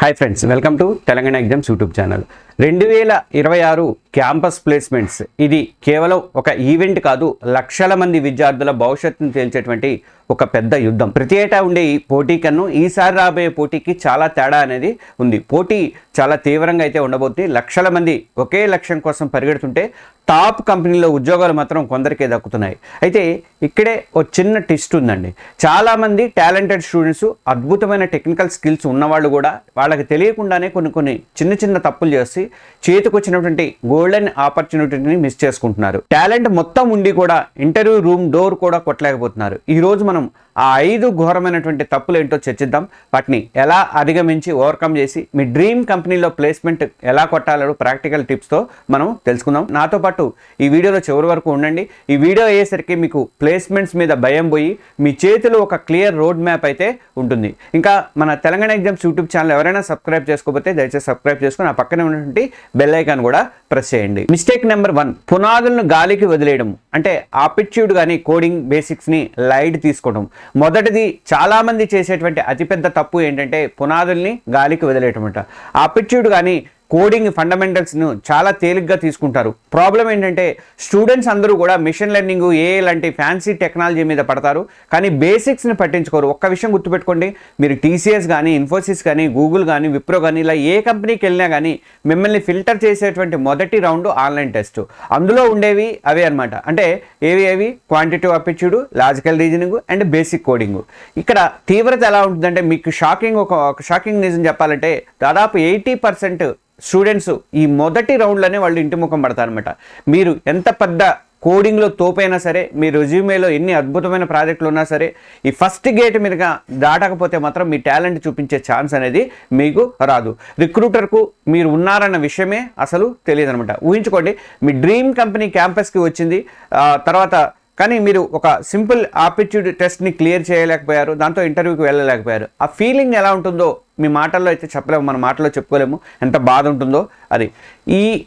Hi friends, welcome to Telangana exams YouTube channel. 2026 campus placements ఇది కేవలం ఒక ఈవెంట్ కాదు, లక్షల మంది విద్యార్థుల భవిష్యత్తును తేల్చేటువంటి ఒక పెద్ద యుద్ధం. ప్రతి ఏటా ఉండే ఈ పోటీ కన్నా ఈసారి రాబోయే పోటీకి చాలా తేడా అనేది ఉంది. పోటీ చాలా తీవ్రంగా అయితే ఉండబోతుంది. లక్షల మంది ఒకే లక్ష్యం కోసం పరిగెడుతుంటే టాప్ కంపెనీలో ఉద్యోగాలు మాత్రం కొందరికే దక్కుతున్నాయి. అయితే ఇక్కడే ఒక చిన్న ట్విస్ట్ ఉందండి. చాలామంది టాలెంటెడ్ స్టూడెంట్స్, అద్భుతమైన టెక్నికల్ స్కిల్స్ ఉన్నవాళ్ళు కూడా వాళ్ళకి తెలియకుండానే కొన్ని చిన్న చిన్న తప్పులు చేసి చేతికొచ్చినటువంటి గోల్డెన్ ఆపర్చునిటీని మిస్ చేసుకుంటున్నారు. టాలెంట్ మొత్తం ఉండి కూడా ఇంటర్వ్యూ రూమ్ డోర్ కూడా కొట్టలేకపోతున్నారు. ఈరోజు మనం ఆ 5 ఘోరమైనటువంటి తప్పులు ఏంటో చర్చిద్దాం. వాటిని ఎలా అధిగమించి ఓవర్కమ్ చేసి మీ డ్రీమ్ కంపెనీలో ప్లేస్మెంట్ ఎలా కొట్టాలో ప్రాక్టికల్ టిప్స్తో మనం తెలుసుకుందాం. నాతో పాటు ఈ వీడియోలో చివరి వరకు ఉండండి. ఈ వీడియో అయ్యేసరికి మీకు ప్లేస్మెంట్స్ మీద భయం పోయి మీ చేతిలో ఒక క్లియర్ రోడ్ మ్యాప్ అయితే ఉంటుంది. ఇంకా మన తెలంగాణ ఎగ్జామ్స్ యూట్యూబ్ ఛానల్ ఎవరైనా సబ్స్క్రైబ్ చేసుకోకపోతే దయచేసి సబ్స్క్రైబ్ చేసుకుని ఆ పక్కనే ఉన్నటువంటి బెల్ ఐకాన్ కూడా ప్రెస్ చేయండి. మిస్టేక్ నెంబర్ 1, పునాదులను గాలికి వదిలేయడం. అంటే ఆప్టిట్యూడ్ కానీ కోడింగ్ బేసిక్స్ని లైట్ తీసుకోవడం. మొదటిది చాలామంది చేసేటువంటి అతిపెద్ద తప్పు ఏంటంటే పునాదుల్ని గాలికి వదిలేయటం అంట. ఆప్టిట్యూడ్ కానీ కోడింగ్ ఫండమెంటల్స్ను చాలా తేలిగ్గా తీసుకుంటారు. ప్రాబ్లం ఏంటంటే స్టూడెంట్స్ అందరూ కూడా మిషన్ లెర్నింగ్, ఏఐ లాంటి ఫ్యాన్సీ టెక్నాలజీ మీద పడతారు, కానీ బేసిక్స్ని పట్టించుకోరు. ఒక్క విషయం గుర్తుపెట్టుకోండి, మీరు టీసీఎస్ కానీ, ఇన్ఫోసిస్ కానీ, గూగుల్ కానీ, విప్రో కానీ ఇలా ఏ కంపెనీకి వెళ్ళినా కానీ మిమ్మల్ని ఫిల్టర్ చేసేటువంటి మొదటి రౌండ్ ఆన్లైన్ టెస్ట్. అందులో ఉండేవి అవే అనమాట. అంటే ఏవి quantitative aptitude, logical reasoning and basic coding. ఇక్కడ తీవ్రత ఎలా ఉంటుందంటే మీకు ఒక షాకింగ్ నిజం చెప్పాలంటే దాదాపు 80% స్టూడెంట్స్ ఈ మొదటి రౌండ్లోనే వాళ్ళు ఇంటి ముఖం పడతారనమాట. మీరు ఎంత పెద్ద కోడింగ్లో తోపైనా సరే, మీ రెజ్యూమేలో ఎన్ని అద్భుతమైన ప్రాజెక్టులు ఉన్నా సరే, ఈ ఫస్ట్ గేట్ మీదుగా దాటకపోతే మాత్రం మీ టాలెంట్ చూపించే ఛాన్స్ అనేది మీకు రాదు. రిక్రూటర్కు మీరు ఉన్నారన్న విషయమే అసలు తెలియదు అనమాట. ఊహించుకోండి, మీ డ్రీమ్ కంపెనీ క్యాంపస్కి వచ్చింది, తర్వాత కానీ మీరు ఒక సింపుల్ ఆప్టిట్యూడ్ టెస్ట్ని క్లియర్ చేయలేకపోయారు, దాంతో ఇంటర్వ్యూకి వెళ్ళలేకపోయారు. ఆ ఫీలింగ్ ఎలా ఉంటుందో మీ మాటల్లో అయితే చెప్పలేము, మన మాటల్లో చెప్పుకోలేము. ఎంత బాధ ఉంటుందో అది.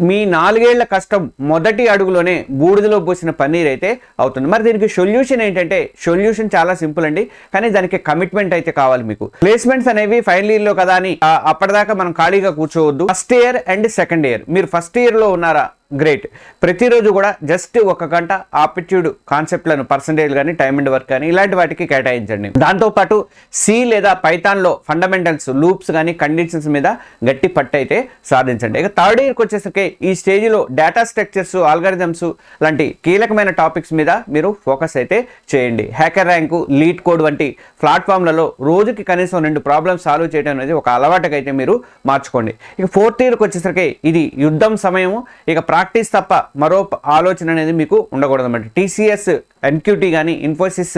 మీ 4 ఏళ్ల కష్టం మొదటి అడుగులోనే బూడిదలో పోసిన పన్నీర్ అయితే అవుతుంది. మరి దీనికి సొల్యూషన్ ఏంటంటే, సొల్యూషన్ చాలా సింపుల్ అండి, కానీ దానికి కమిట్మెంట్ అయితే కావాలి మీకు. ప్లేస్మెంట్స్ అనేవి ఫైనల్ ఇయర్లో కదా అని అప్పటిదాకా మనం ఖాళీగా కూర్చోవద్దు. First year and second year, మీరు ఫస్ట్ ఇయర్లో ఉన్నారా, గ్రేట్. ప్రతిరోజు కూడా జస్ట్ 1 గంట ఆప్టిట్యూడ్ కాన్సెప్ట్లను, పర్సంటేజ్ కానీ, టైమ్ అండ్ వర్క్ కానీ ఇలాంటి వాటికి కేటాయించండి. దాంతోపాటు సి లేదా పైథాన్లో ఫండమెంటల్స్, లూప్స్ కానీ, కండిషన్స్ మీద గట్టి పట్టు అయితే సాధించండి. ఇక థర్డ్ ఇయర్కి వచ్చేసరికి ఈ స్టేజ్లో డేటా స్ట్రక్చర్స్, ఆల్గారిథమ్స్ లాంటి కీలకమైన టాపిక్స్ మీద మీరు ఫోకస్ అయితే చేయండి. హ్యాకర్ ర్యాంకు, లీడ్ కోడ్ వంటి ప్లాట్ఫామ్లలో రోజుకి కనీసం 2 ప్రాబ్లమ్స్ సాల్వ్ చేయడం అనేది ఒక అలవాటుగా అయితే మీరు మార్చుకోండి. ఇక ఫోర్త్ ఇయర్కి వచ్చేసరికి ఇది యుద్ధం సమయము. ఇక ప్రాక్టీస్ తప్ప మరో ఆలోచన అనేది మీకు ఉండకూడదు అన్నమాట. టీసీఎస్, ఎన్క్యూటీ కానీ, ఇన్ఫోసిస్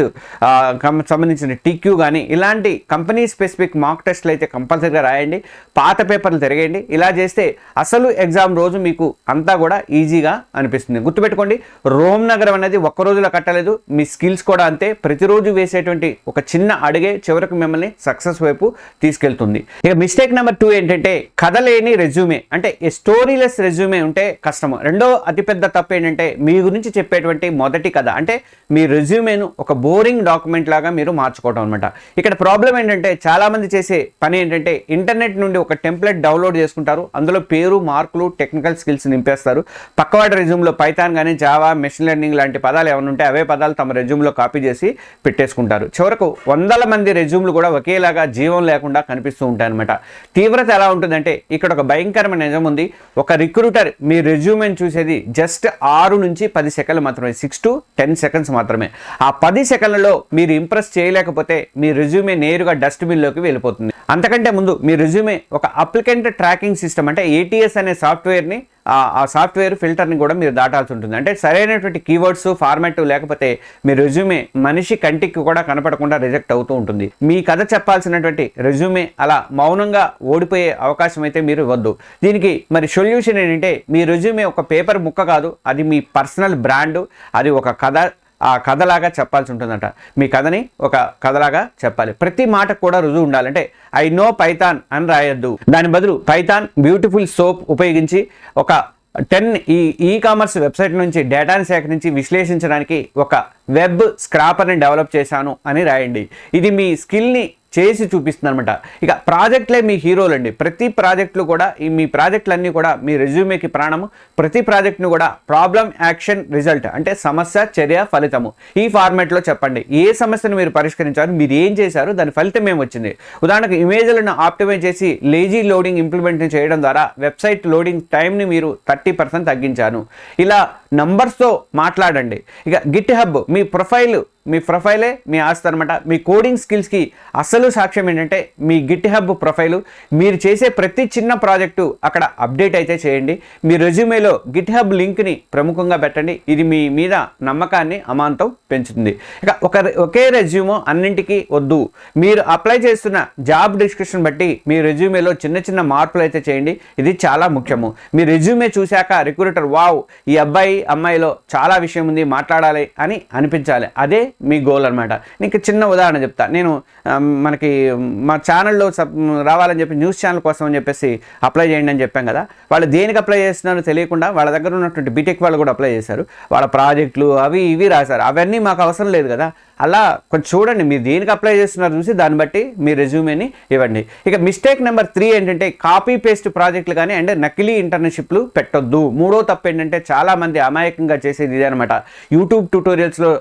సంబంధించిన టీక్యూ కానీ ఇలాంటి కంపెనీ స్పెసిఫిక్ మాక్ టెస్ట్లు అయితే కంపల్సరీగా రాయండి. పాత పేపర్లు తిరగండి. ఇలా చేస్తే అసలు ఎగ్జామ్ రోజు మీకు అంతా కూడా ఈజీగా అనిపిస్తుంది. గుర్తుపెట్టుకోండి, రోమ్ నగరం అనేది ఒక్క రోజులో కట్టలేదు, మీ స్కిల్స్ కూడా అంతే. ప్రతిరోజు వేసేటువంటి ఒక చిన్న అడుగే చివరికి మిమ్మల్ని సక్సెస్ వైపు తీసుకెళ్తుంది. ఇక మిస్టేక్ నెంబర్ 2 ఏంటంటే కథ లేని రెజ్యూమే. అంటే స్టోరీలెస్ రెజ్యూమే ఉంటే కష్టము. రెండో అతిపెద్ద తప్పు ఏంటంటే మీ గురించి చెప్పేటువంటి మొదటి కథ. అంటే మీ రెజ్యూమేను ఒక బోరింగ్ డాక్యుమెంట్ లాగా మీరు మార్చుకోవడం అనమాట. ఇక్కడ ప్రాబ్లం ఏంటంటే చాలామంది చేసే పని ఏంటంటే ఇంటర్నెట్ నుండి ఒక టెంప్లెట్ డౌన్లోడ్ చేసుకుంటారు, అందులో పేరు, మార్కులు, టెక్నికల్ స్కిల్స్ నింపేస్తారు. పక్కవాడి రెజ్యూమ్లో పైథాన్ కానీ, జావా, మెషిన్ లెర్నింగ్ లాంటి పదాలు ఏమైనా ఉంటే అవే పదాలు తమ రెజ్యూమ్లో కాపీ చేసి పెట్టేసుకుంటారు. చివరకు 100 మంది రెజ్యూమ్లు కూడా ఒకేలాగా జీవం లేకుండా కనిపిస్తూ ఉంటాయి అనమాట. తీవ్రత ఎలా ఉంటుందంటే ఇక్కడ ఒక భయంకరమైన నిజం ఉంది. ఒక రిక్రూటర్ మీ రెజ్యూమేని చూసేది జస్ట్ 6 నుంచి 10 సెకండ్లు మాత్రమే, 6 to 10 సెకండ్స్ మాత్రమే. ఆ 10 సెకండ్లలో మీరు ఇంప్రెస్ చేయలేకపోతే మీ రెజ్యూమే నేరుగా డస్ట్బిన్లోకి వెళ్ళిపోతుంది. అంతకంటే ముందు మీ రెజ్యూమే ఒక అప్లికెంట్ ట్రాకింగ్ సిస్టమ్, అంటే ఏటీఎస్ అనే సాఫ్ట్వేర్ని, ఆ సాఫ్ట్వేర్ ఫిల్టర్ని కూడా మీరు దాటాల్సి ఉంటుంది. అంటే సరైనటువంటి కీవర్డ్స్, ఫార్మాట్ లేకపోతే మీ రెజ్యూమే మనిషి కంటికి కూడా కనపడకుండా రిజెక్ట్ అవుతూ ఉంటుంది. మీ కథ చెప్పాల్సినటువంటి రెజ్యూమే అలా మౌనంగా ఓడిపోయే అవకాశం అయితే మీరు ఇవ్వద్దు. దీనికి మరి సొల్యూషన్ ఏంటంటే మీ రెజ్యూమే ఒక పేపర్ ముక్క కాదు, అది మీ పర్సనల్ బ్రాండ్, అది ఒక కథ, ఆ కథలాగా చెప్పాల్సి ఉంటుందంట. మీ కథని ఒక కథలాగా చెప్పాలి. ప్రతి మాటకు కూడా రుజువు ఉండాలి. అంటే ఐ నో పైథాన్ అని రాయొద్దు, దాని బదులు పైథాన్ బ్యూటిఫుల్ సోప్ ఉపయోగించి ఒక 10 ఈ కామర్స్ వెబ్సైట్ నుంచి డేటాను సేకరించి విశ్లేషించడానికి ఒక వెబ్ స్క్రాపర్ని డెవలప్ చేశాను అని రాయండి. ఇది మీ స్కిల్ని చేసి చూపిస్తుంది అనమాట. ఇక ప్రాజెక్టులే మీ హీరోలు అండి. ప్రతి ప్రాజెక్టులు కూడా మీ ప్రాజెక్టులన్నీ కూడా మీ రెజ్యూమేకి ప్రాణము. ప్రతి ప్రాజెక్ట్ను కూడా ప్రాబ్లం యాక్షన్ రిజల్ట్ అంటే సమస్య చర్య ఫలితము ఈ ఫార్మాట్లో చెప్పండి. ఏ సమస్యను మీరు పరిష్కరించారు, మీరు ఏం చేశారు, దాని ఫలితం ఏమొచ్చింది. ఉదాహరణకు ఇమేజ్లను ఆప్టిమైజ్ చేసి లేజీ లోడింగ్ ఇంప్లిమెంట్ చేయడం ద్వారా వెబ్సైట్ లోడింగ్ టైంని మీరు 30% తగ్గించాను. ఇలా నంబర్స్తో మాట్లాడండి. ఇక గిట్ హబ్ మీ ప్రొఫైలే మీ ఆస్తి అనమాట. మీ కోడింగ్ స్కిల్స్కి అసలు సాక్ష్యం ఏంటంటే మీ గిట్ హబ్ ప్రొఫైలు. మీరు చేసే ప్రతి చిన్న ప్రాజెక్టు అక్కడ అప్డేట్ అయితే చేయండి. మీ రెజ్యూమేలో గిట్ హబ్ లింక్ని ప్రముఖంగా పెట్టండి. ఇది మీ మీద నమ్మకాన్ని అమాంతం పెంచుతుంది. ఇక ఒకే రెజ్యూమో అన్నింటికీ వద్దు. మీరు అప్లై చేస్తున్న జాబ్ డిస్క్రిప్షన్ బట్టి మీ రెజ్యూమేలో చిన్న చిన్న మార్పులు అయితే చేయండి. ఇది చాలా ముఖ్యము. మీ రెజ్యూమే చూశాక రిక్రూటర్ వావ్ ఈ అబ్బాయి అమ్మాయిలో చాలా విషయం ఉంది, మాట్లాడాలి అని అనిపించాలి. అదే మీ గోల్ అనమాట. నీకు చిన్న ఉదాహరణ చెప్తా. నేను మనకి మా ఛానల్లో రావాలని చెప్పి న్యూస్ ఛానల్ కోసం అని చెప్పేసి అప్లై చేయండి అని చెప్పాం కదా. వాళ్ళు దేనికి అప్లై చేస్తున్నారో తెలియకుండా వాళ్ళ దగ్గర ఉన్నటువంటి బీటెక్ వాళ్ళు కూడా అప్లై చేశారు. వాళ్ళ ప్రాజెక్టులు అవి ఇవి రాశారు. అవన్నీ మాకు అవసరం లేదు కదా. అలా కొంచెం చూడండి, మీరు దేనికి అప్లై చేస్తున్నారు చూసి దాన్ని బట్టి మీ రెజ్యూమేని ఇవ్వండి. ఇక మిస్టేక్ నెంబర్ 3 ఏంటంటే కాపీ పేస్ట్ ప్రాజెక్టులు కానీ అంటే నకిలీ ఇంటర్న్షిప్లు పెట్టొద్దు. మూడో తప్పు ఏంటంటే చాలామంది అమాయకంగా చేసేది ఇదే అనమాట. యూట్యూబ్ ట్యూటోరియల్స్లో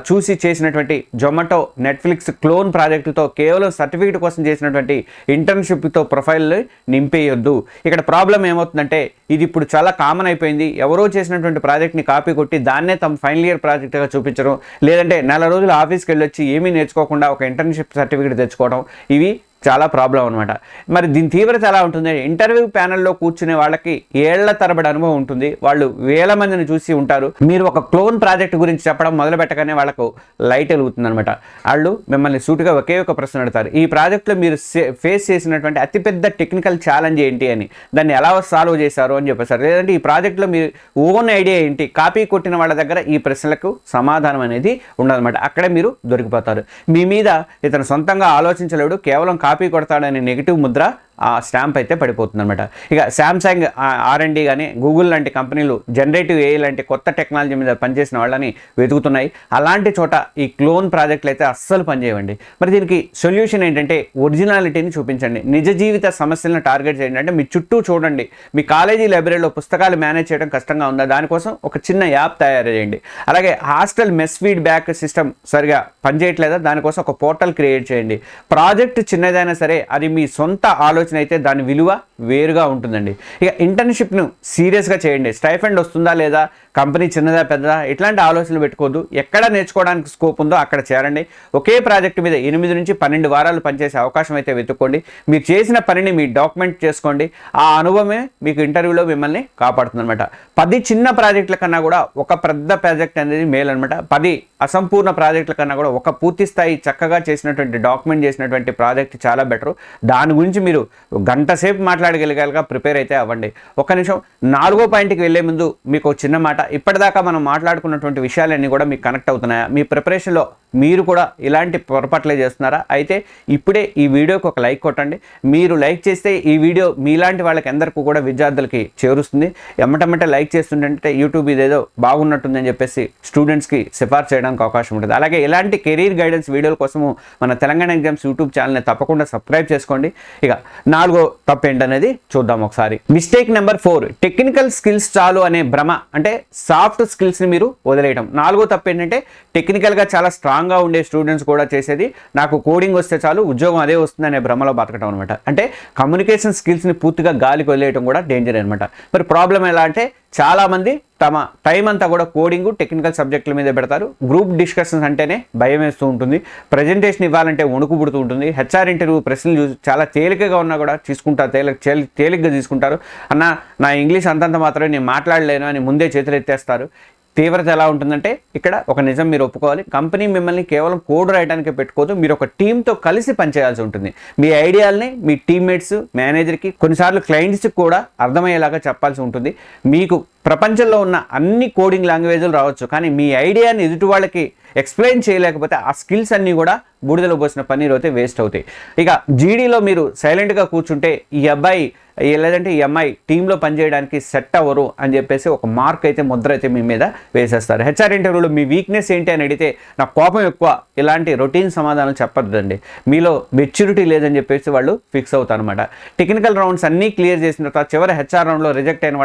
చూసి చేసినటువంటి జొమాటో, నెట్ఫ్లిక్స్ క్లోన్ ప్రాజెక్టులతో కేవలం సర్టిఫికేట్ కోసం చేసినటువంటి ఇంటర్న్షిప్తో ప్రొఫైల్ నింపేయొద్దు. ఇక్కడ ప్రాబ్లం ఏమవుతుందంటే ఇది ఇప్పుడు చాలా కామన్ అయిపోయింది. ఎవరో చేసినటువంటి ప్రాజెక్ట్ని కాపీ కొట్టి దాన్నే తమ ఫైనల్ ఇయర్ ప్రాజెక్ట్గా చూపించడం, లేదంటే నెల రోజులు ఆఫీస్కి వెళ్ళొచ్చి ఏమీ నేర్చుకోకుండా ఒక ఇంటర్న్షిప్ సర్టిఫికేట్ తెచ్చుకోవడం, ఇవి చాలా ప్రాబ్లం అనమాట. మరి దీని తీవ్రత ఎలా ఉంటుంది? ఇంటర్వ్యూ ప్యానెల్లో కూర్చునే వాళ్ళకి ఏళ్ల తరబడి అనుభవం ఉంటుంది. వాళ్ళు వేల మందిని చూసి ఉంటారు. మీరు ఒక క్లోన్ ప్రాజెక్ట్ గురించి చెప్పడం మొదలు పెట్టగానే వాళ్ళకు లైట్ వెలుగుతుంది అనమాట. వాళ్ళు మిమ్మల్ని సూటిగా ఒకే ఒక ప్రశ్న అడుగుతారు. ఈ ప్రాజెక్ట్లో మీరు ఫేస్ చేసినటువంటి అతిపెద్ద టెక్నికల్ ఛాలెంజ్ ఏంటి అని, దాన్ని ఎలా సాల్వ్ చేశారు అని చెప్పేసారు. లేదంటే ఈ ప్రాజెక్ట్లో మీరు ఓన్ ఐడియా ఏంటి, కాపీ కొట్టిన వాళ్ళ దగ్గర ఈ ప్రశ్నలకు సమాధానం అనేది ఉండదన్నమాట. అక్కడే మీరు దొరికిపోతారు. మీ మీద ఇతను సొంతంగా ఆలోచించలేడు, కేవలం కాపీ కొడతాడనే నెగిటివ్ ముద్ర ఆ స్టాంప్ అయితే పడిపోతుంది అనమాట. ఇక శాంసంగ్ R&D కానీ గూగుల్ లాంటి కంపెనీలు జనరేటివ్ AI లాంటి కొత్త టెక్నాలజీ మీద పనిచేసిన వాళ్ళని వెతుకుతున్నాయి. అలాంటి చోట ఈ క్లోన్ ప్రాజెక్టులు అయితే అస్సలు పనిచేయండి. మరి దీనికి సొల్యూషన్ ఏంటంటే ఒరిజినాలిటీని చూపించండి. నిజ జీవిత సమస్యలను టార్గెట్ చేయండి. అంటే మీ చుట్టూ చూడండి. మీ కాలేజీ లైబ్రరీలో పుస్తకాలు మేనేజ్ చేయడం కష్టంగా ఉందా, దానికోసం ఒక చిన్న యాప్ తయారు చేయండి. అలాగే హాస్టల్ మెస్ ఫీడ్బ్యాక్ సిస్టమ్ సరిగా పనిచేయట్లేదా, దానికోసం ఒక పోర్టల్ క్రియేట్ చేయండి. ప్రాజెక్ట్ చిన్నదైనా సరే అది మీ సొంత ఆలోచన అయితే దాని విలువ వేరుగా ఉంటుందండి. ఇక ఇంటర్న్షిప్ను సీరియస్గా చేయండి. స్టైఫండ్ వస్తుందా లేదా, కంపెనీ చిన్నదా పెద్దదా, ఇట్లాంటి ఆలోచనలు పెట్టుకోవద్దు. ఎక్కడ నేర్చుకోవడానికి స్కోప్ ఉందో అక్కడ చేరండి. ఒకే ప్రాజెక్టు మీద 8 నుంచి 12 వారాలు పనిచేసే అవకాశం అయితే వెతుక్కోండి. మీరు చేసిన పనిని మీ డాక్యుమెంట్ చేసుకోండి. ఆ అనుభవమే మీకు ఇంటర్వ్యూలో మిమ్మల్ని కాపాడుతుంది అనమాట. 10 చిన్న ప్రాజెక్టుల కన్నా కూడా ఒక పెద్ద ప్రాజెక్ట్ అనేది మేలు అనమాట. 10 అసంపూర్ణ ప్రాజెక్టుల కన్నా కూడా ఒక పూర్తి స్థాయి చక్కగా చేసినటువంటి డాక్యుమెంట్ చేసినటువంటి ప్రాజెక్ట్ చాలా బెటర్. దాని గురించి మీరు గంట సేపు మాట్లాడగలిగేలాగా ప్రిపేర్ అయితే అవ్వండి. ఒక్క నిమిషం, 4వ పాయింట్కి వెళ్ళే ముందు మీకు చిన్న మాట. ఇప్పటిదాకా మనం మాట్లాడుకున్నటువంటి విషయాలన్నీ కూడా మీకు కనెక్ట్ అవుతున్నాయా? మీ ప్రిపరేషన్లో మీరు కూడా ఇలాంటి పొరపాట్లే చేస్తున్నారా? అయితే ఇప్పుడే ఈ వీడియోకి ఒక లైక్ కొట్టండి. మీరు లైక్ చేస్తే ఈ వీడియో మీలాంటి వాళ్ళకి అందరికీ కూడా విద్యార్థులకి చేరుస్తుంది. ఎమ్మటమ్మటే లైక్ చేస్తుంటే యూట్యూబ్ ఇదేదో బాగున్నట్టుందని చెప్పేసి స్టూడెంట్స్కి సిఫార్సు చేయడానికి అవకాశం ఉంటుంది. అలాగే ఇలాంటి కెరీర్ గైడెన్స్ వీడియోల కోసము మన తెలంగాణ ఎగ్జామ్స్ యూట్యూబ్ ఛానల్ని తప్పకుండా సబ్స్క్రైబ్ చేసుకోండి. ఇక 4వ తప్పు ఏంటనేది చూద్దాం ఒకసారి. మిస్టేక్ నెంబర్ 4, టెక్నికల్ స్కిల్స్ చాలు అనే భ్రమ. అంటే సాఫ్ట్ స్కిల్స్ని మీరు వదిలేయడం. 4వ తప్పు ఏంటంటే టెక్నికల్గా చాలా స్ట్రాంగ్గా ఉండే స్టూడెంట్స్ కూడా చేసేది నాకు కోడింగ్ వస్తే చాలు ఉద్యోగం అదే వస్తుంది అనే భ్రమలో బతకడం అనమాట. అంటే కమ్యూనికేషన్ స్కిల్స్ని పూర్తిగా గాలికి వదిలేయడం కూడా డేంజర్ అనమాట. మరి ప్రాబ్లం ఎలా అంటే చాలామంది తమ టైం అంతా కూడా కోడింగ్ టెక్నికల్ సబ్జెక్టుల మీద పెడతారు. గ్రూప్ డిస్కషన్స్ అంటేనే భయం వేస్తూ ఉంటుంది. ప్రజెంటేషన్ ఇవ్వాలంటే వణుకు పుడుతూ ఉంటుంది. HR ఇంటర్వ్యూ ప్రశ్నలు చూసి చాలా తేలికగా ఉన్నా కూడా తేలికగా తీసుకుంటారు. అన్న నా ఇంగ్లీష్ అంతంత మాత్రమే, నేను మాట్లాడలేను అని ముందే చేతులు ఎత్తేస్తారు. తీవ్రత ఎలా ఉంటుందంటే ఇక్కడ ఒక నిజం మీరు ఒప్పుకోవాలి. కంపెనీ మిమ్మల్ని కేవలం కోడ్ రాయడానికి పెట్టుకోదు, మీరు ఒక టీంతో కలిసి పనిచేయాల్సి ఉంటుంది. మీ ఐడియాలని మీ టీమ్మేట్స్, మేనేజర్కి, కొన్నిసార్లు క్లయింట్స్కి కూడా అర్థమయ్యేలాగా చెప్పాల్సి ఉంటుంది. మీకు ప్రపంచంలో ఉన్న అన్ని కోడింగ్ లాంగ్వేజ్లు రావచ్చు, కానీ మీ ఐడియాని ఎదుటి వాళ్ళకి ఎక్స్ప్లెయిన్ చేయలేకపోతే ఆ స్కిల్స్ అన్నీ కూడా బూడిదలో పోసిన పన్నీరు అయితే వేస్ట్ అవుతాయి. ఇక జీడీలో మీరు సైలెంట్గా కూర్చుంటే ఈ అబ్బాయి లేదంటే ఈ అమ్మాయి టీంలో పనిచేయడానికి సెట్ అవ్వరు అని చెప్పేసి ఒక మార్క్ అయితే ముద్ర అయితే మీ మీద వేసేస్తారు. హెచ్ఆర్ ఇంటర్వ్యూలో మీ వీక్నెస్ ఏంటి అని అడిగితే నాకు కోపం ఎక్కువ, ఇలాంటి రొటీన్ సమాధానం చెప్పొద్దండి, మీలో మెచ్యూరిటీ లేదని చెప్పేసి వాళ్ళు ఫిక్స్ అవుతారు అనమాట. టెక్నికల్ రౌండ్స్ అన్నీ క్లియర్ చేసిన తర్వాత చివరి హెచ్ఆర్ రౌండ్లో రిజెక్ట్ అయిన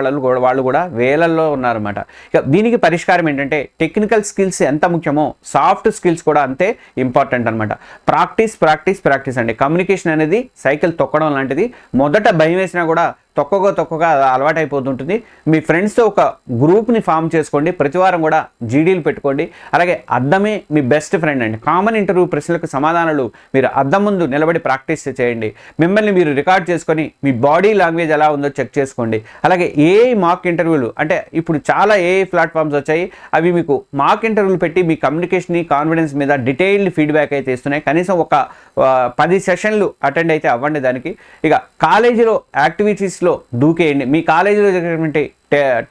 వాళ్ళు కూడా వేలల్లో ఉన్నారన్నమాట. ఇక దీనికి పరిష్కారం ఏంటంటే టెక్నికల్ స్కిల్స్ ఎంత ముఖ్యమో సాఫ్ట్ స్కిల్స్ కూడా అంతే ఇంపార్టెంట్ అనమాట. ప్రాక్టీస్ అండి. కమ్యూనికేషన్ అనేది సైకిల్ తొక్కడం లాంటిది. మొదట భయం వేసినా కూడా తొక్కగా అలవాటు అయిపోతుంటుంది. మీ ఫ్రెండ్స్తో ఒక గ్రూప్ని ఫామ్ చేసుకోండి, ప్రతివారం కూడా జీడీలు పెట్టుకోండి. అలాగే అద్దమే మీ బెస్ట్ ఫ్రెండ్ అండి. కామన్ ఇంటర్వ్యూ ప్రశ్నలకు సమాధానాలు మీరు అద్దం ముందు నిలబడి ప్రాక్టీస్ చేయండి. మిమ్మల్ని మీరు రికార్డ్ చేసుకొని మీ బాడీ లాంగ్వేజ్ ఎలా ఉందో చెక్ చేసుకోండి. అలాగే మాక్ ఇంటర్వ్యూలు అంటే ఇప్పుడు చాలా ప్లాట్ఫామ్స్ వచ్చాయి, అవి మీకు మాక్ ఇంటర్వ్యూలు పెట్టి మీ కమ్యూనికేషన్ కాన్ఫిడెన్స్ మీద డీటెయిల్డ్ ఫీడ్బ్యాక్ అయితే ఇస్తున్నాయి. కనీసం ఒక 10 సెషన్లు అటెండ్ అయితే అవ్వండి దానికి. ఇక కాలేజీలో యాక్టివిటీస్లో దూకేయండి. మీ కాలేజీలో జరిగినటువంటి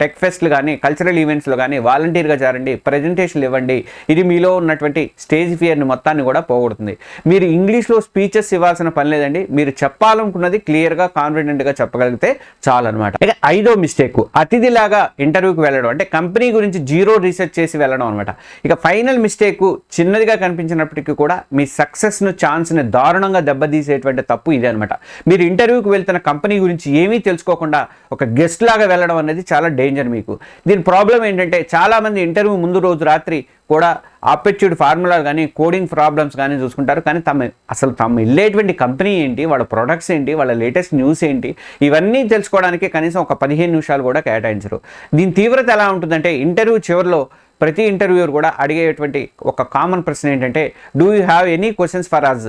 టెక్ ఫెస్ట్లు కానీ కల్చరల్ ఈవెంట్స్లో కానీ వాలంటీర్గా చేరండి, ప్రజెంటేషన్లు ఇవ్వండి. ఇది మీలో ఉన్నటువంటి స్టేజ్ ఫియర్ని మొత్తాన్ని కూడా పోగొడుతుంది. మీరు ఇంగ్లీష్లో స్పీచెస్ ఇవ్వాల్సిన పని లేదండి, మీరు చెప్పాలనుకున్నది క్లియర్గా కాన్ఫిడెంట్గా చెప్పగలిగితే చాలు అనమాట. ఇక 5వ మిస్టేక్, అతిథిలాగా ఇంటర్వ్యూకి వెళ్ళడం, అంటే కంపెనీ గురించి జీరో రీసెర్చ్ చేసి వెళ్ళడం అనమాట. ఇక ఫైనల్ మిస్టేక్ చిన్నదిగా కనిపించినప్పటికీ కూడా మీ సక్సెస్ను ఛాన్స్ని దారుణంగా దెబ్బతీసేటువంటి తప్పు ఇదే అనమాట. మీరు ఇంటర్వ్యూకి వెళ్తున్న కంపెనీ గురించి ఏమీ తెలుసుకోకుండా ఒక గెస్ట్ లాగా వెళ్ళడం అనేది చాలా డేంజర్ మీకు. దీని ప్రాబ్లం ఏంటంటే చాలామంది ఇంటర్వ్యూ ముందు రోజు రాత్రి కూడా ఆప్టిట్యూడ్ ఫార్ములాలు కానీ కోడింగ్ ప్రాబ్లమ్స్ కానీ చూసుకుంటారు, కానీ తమ వెళ్ళేటువంటి కంపెనీ ఏంటి, వాళ్ళ ప్రొడక్ట్స్ ఏంటి, వాళ్ళ లేటెస్ట్ న్యూస్ ఏంటి, ఇవన్నీ తెలుసుకోవడానికి కనీసం ఒక 15 నిమిషాలు కూడా కేటాయించరు. దీని తీవ్రత ఎలా ఉంటుందంటే ఇంటర్వ్యూ చివరిలో ప్రతి ఇంటర్వ్యూర్ కూడా అడిగేటువంటి ఒక కామన్ ప్రశ్న ఏంటంటే, do you have any questions for us?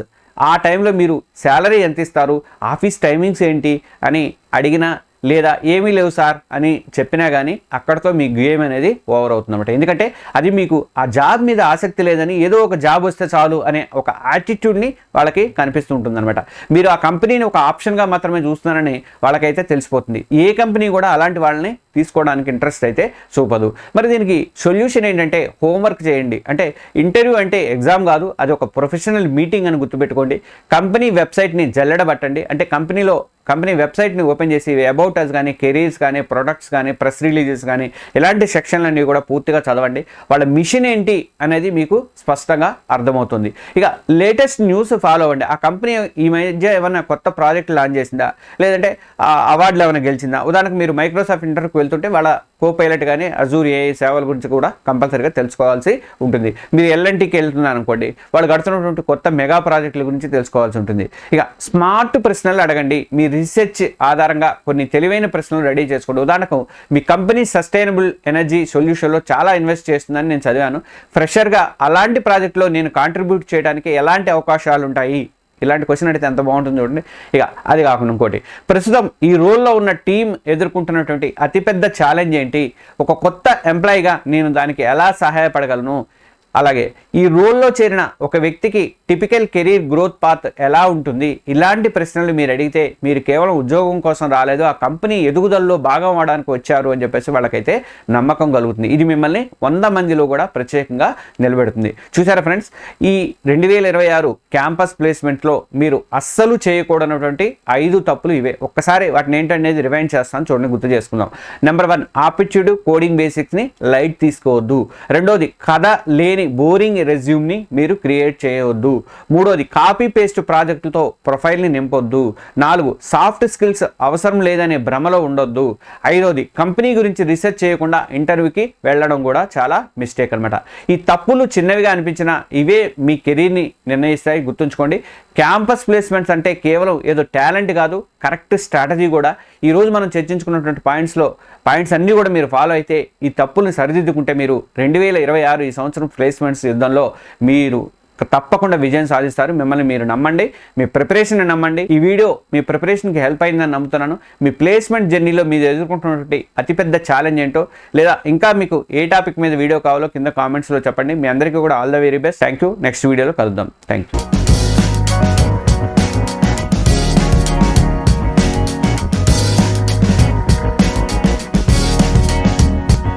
ఆ టైంలో మీరు శాలరీ ఎంత ఇస్తారు, ఆఫీస్ టైమింగ్స్ ఏంటి అని అడిగినా లేదా ఏమీ లేవు సార్ అని చెప్పినా కానీ అక్కడితో మీ గేమ్ అనేది ఓవర్ అవుతుందన్నమాట. ఎందుకంటే అది మీకు ఆ జాబ్ మీద ఆసక్తి లేదని, ఏదో ఒక జాబ్ వస్తే చాలు అనే ఒక యాటిట్యూడ్ని వాళ్ళకి కనిపిస్తూ ఉంటుందన్నమాట. మీరు ఆ కంపెనీని ఒక ఆప్షన్గా మాత్రమే చూస్తున్నారని వాళ్ళకైతే తెలిసిపోతుంది. ఏ కంపెనీ కూడా అలాంటి వాళ్ళని తీసుకోవడానికి ఇంట్రెస్ట్ అయితే చూపదు. మరి దీనికి సొల్యూషన్ ఏంటంటే హోంవర్క్ చేయండి. అంటే ఇంటర్వ్యూ అంటే ఎగ్జామ్ కాదు, అది ఒక ప్రొఫెషనల్ మీటింగ్ అని గుర్తుపెట్టుకోండి. కంపెనీ వెబ్సైట్ని జల్లెడబట్టండి. అంటే కంపెనీ వెబ్సైట్ని ఓపెన్ చేసి అబౌట్ అస్ కానీ, కెరీర్స్ కానీ, ప్రొడక్ట్స్ కానీ, ప్రెస్ రిలీజెస్ కానీ ఇలాంటి సెక్షన్లన్నీ కూడా పూర్తిగా చదవండి. వాళ్ళ మిషన్ ఏంటి అనేది మీకు స్పష్టంగా అర్థమవుతుంది. ఇక లేటెస్ట్ న్యూస్ ఫాలో అవ్వండి. ఆ కంపెనీ ఈ మధ్య ఏమైనా కొత్త ప్రాజెక్ట్ లాంచ్ చేసిందా, లేదంటే అవార్డులు ఏమైనా గెలిచిందా? ఉదాహరణకు మీరు మైక్రోసాఫ్ట్ ఇంటర్వ్యూకి వెళ్తుంటే వాళ్ళ కోపైలట్ కానీ అజూర్ ఏఐ సేవల గురించి కూడా కంపల్సరీగా తెలుసుకోవాల్సి ఉంటుంది. మీరు ఎల్ఎన్టీకి వెళ్తున్నారు అనుకోండి, వాళ్ళు కడుతున్నటువంటి కొత్త మెగా ప్రాజెక్టుల గురించి తెలుసుకోవాల్సి ఉంటుంది. ఇక స్మార్ట్ ప్రశ్నలు అడగండి. మీ రీసెర్చ్ ఆధారంగా కొన్ని తెలివైన ప్రశ్నలు రెడీ చేసుకోండి. ఉదాహరణకు మీ కంపెనీ సస్టైనబుల్ ఎనర్జీ సొల్యూషన్లో చాలా ఇన్వెస్ట్ చేస్తుందని నేను చదివాను, ఫ్రెషర్గా అలాంటి ప్రాజెక్టులో నేను కాంట్రిబ్యూట్ చేయడానికి ఎలాంటి అవకాశాలు ఉంటాయి? ఇలాంటి క్వశ్చన్ అడిగితే ఎంత బాగుంటుంది చూడండి. ఇక అది కాకుండా ఇంకోటి, ప్రస్తుతం ఈ రోల్లో ఉన్న టీం ఎదుర్కొంటున్నటువంటి అతిపెద్ద ఛాలెంజ్ ఏంటి, ఒక కొత్త ఎంప్లాయీగా నేను దానికి ఎలా సహాయపడగలను, అలాగే ఈ రోల్లో చేరిన ఒక వ్యక్తికి టిపికల్ కెరీర్ గ్రోత్ పాత్ ఎలా ఉంటుంది? ఇలాంటి ప్రశ్నలు మీరు అడిగితే మీరు కేవలం ఉద్యోగం కోసం రాలేదు, ఆ కంపెనీ ఎదుగుదలలో భాగం అవడానికి వచ్చారు అని చెప్పేసి వాళ్ళకైతే నమ్మకం కలుగుతుంది. ఇది మిమ్మల్ని 100 మందిలో కూడా ప్రత్యేకంగా నిలబెడుతుంది. చూసారా ఫ్రెండ్స్, ఈ 2026 క్యాంపస్ ప్లేస్మెంట్లో మీరు అస్సలు చేయకూడనటువంటి 5 తప్పులు ఇవే. ఒక్కసారి వాటిని ఏంటనేది రివైండ్ చేస్తాను, చూడండి, గుర్తు చేసుకుందాం. నెంబర్ 1, ఆప్టిట్యూడ్ కోడింగ్ బేసిక్స్ని లైట్ తీసుకోవద్దు. రెండోది, కథ లేని బోరింగ్ రెజ్యూమ్ని మీరు క్రియేట్ చేయవద్దు. మూడోది, కాపీ పేస్ట్ ప్రాజెక్టులతో ప్రొఫైల్ని నింపొద్దు. 4, సాఫ్ట్ స్కిల్స్ అవసరం లేదనే భ్రమలో ఉండొద్దు. 5వది, కంపెనీ గురించి రీసెర్చ్ చేయకుండా ఇంటర్వ్యూకి వెళ్ళడం కూడా చాలా మిస్టేక్ అనమాట. ఈ తప్పులు చిన్నవిగా అనిపించినా ఇవే మీ కెరీర్ని నిర్ణయిస్తాయి, గుర్తుంచుకోండి. క్యాంపస్ ప్లేస్మెంట్స్ అంటే కేవలం ఏదో టాలెంట్ కాదు, కరెక్ట్ స్ట్రాటజీ కూడా. ఈరోజు మనం చర్చించుకున్నటువంటి పాయింట్స్ అన్నీ కూడా మీరు ఫాలో అయితే, ఈ తప్పుల్ని సరిదిద్దుకుంటే మీరు 2026 ఈ సంవత్సరం ప్లేస్మెంట్స్ యుద్ధంలో మీరు తప్పకుండా విజయం సాధిస్తారు. మిమ్మల్ని మీరు నమ్మండి, మీ ప్రిపరేషన్ నమ్మండి. ఈ వీడియో మీ ప్రిపరేషన్కి హెల్ప్ అయిందని నమ్ముతున్నాను. మీ ప్లేస్మెంట్ జర్నీలో మీరు ఎదుర్కొంటున్నటువంటి అతిపెద్ద ఛాలెంజ్ ఏంటో, లేదా ఇంకా మీకు ఏ టాపిక్ మీద వీడియో కావాలో కింద కామెంట్స్లో చెప్పండి. మీ అందరికీ కూడా all the very best. Thank you. Next వీడియోలో కలుద్దాం. Thank you.